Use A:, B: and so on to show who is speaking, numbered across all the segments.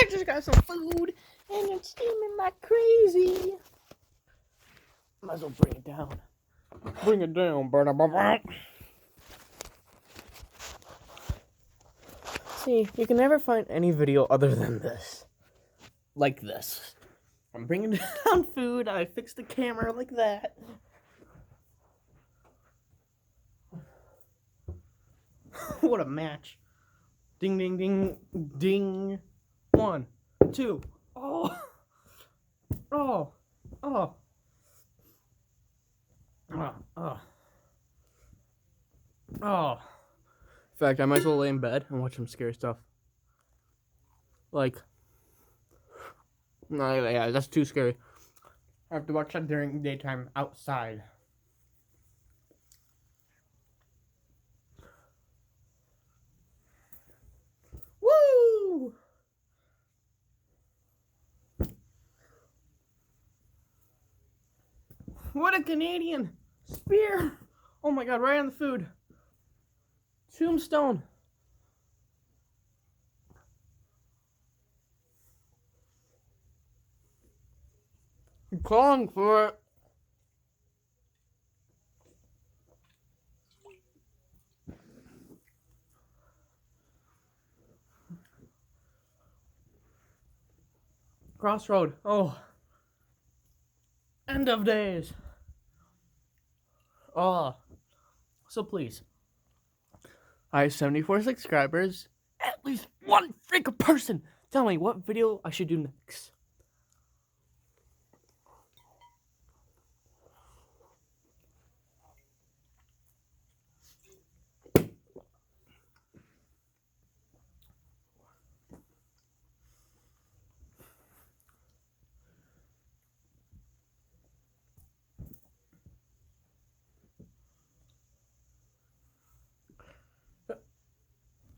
A: I just got some food and it's steaming like crazy. Might as well bring it down. Bring it down, Bernard. See, you can never find any video other than this. Like this. I'm bringing down food, I fixed the camera like that. What a match. Ding, ding, ding, ding. 1, 2. Oh. Oh. Oh. Oh. Oh. Oh. In fact, I might as well lay in bed and watch some scary stuff. Like, no, yeah, that's too scary. I have to watch that during daytime outside. Woo! What a Canadian spear! Oh my god, right on the food. Tombstone. I'm calling for it. Crossroad. Oh. End of days. Oh. So please. I have 74 subscribers. At least one freaking person tell me what video I should do next.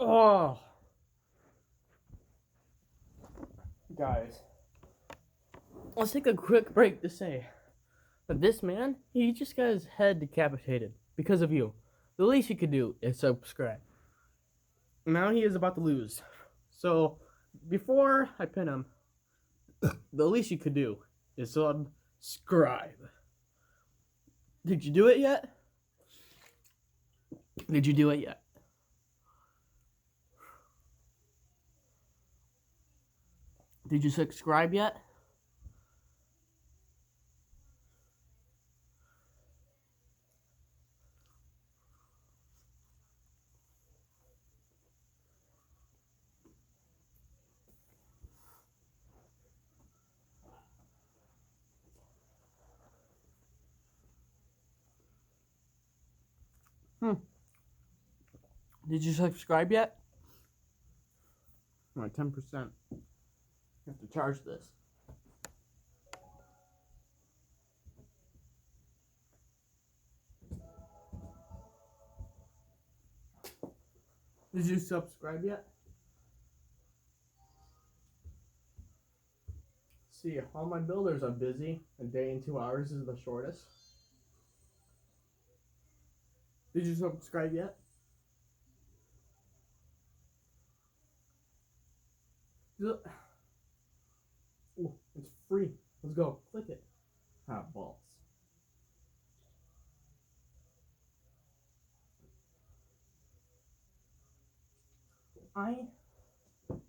A: Oh. Guys, let's take a quick break to say that this man, he just got his head decapitated because of you. The least you could do is subscribe. Now he is about to lose. So, before I pin him, the least you could do is subscribe. Did you do it yet? Did you do it yet? Did you subscribe yet? Did you subscribe yet? All right, 10%. You have to charge this. Did you subscribe yet? See, all my builders are busy. A day and 2 hours is the shortest. Did you subscribe yet? Oh, it's free. Let's go. Click it. Ah, balls. I am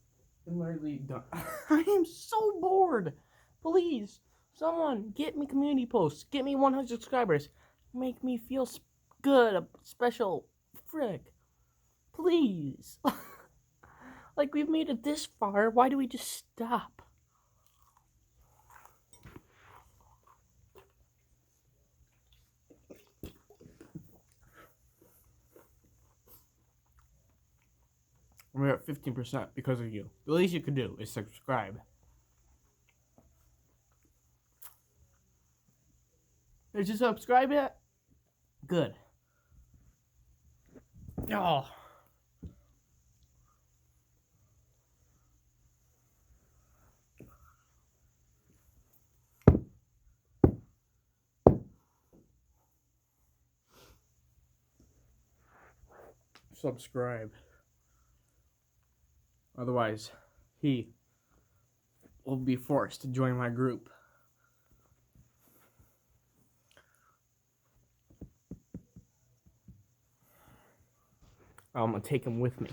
A: literally done. I am so bored. Please, someone get me community posts. Get me 100 subscribers. Make me feel good, special. Frick. Please. Like, we've made it this far. Why do we just stop? We're at 15% because of you. The least you could do is subscribe. Did you subscribe yet? Good. Oh. Subscribe. Otherwise, he will be forced to join my group. I'm gonna take him with me.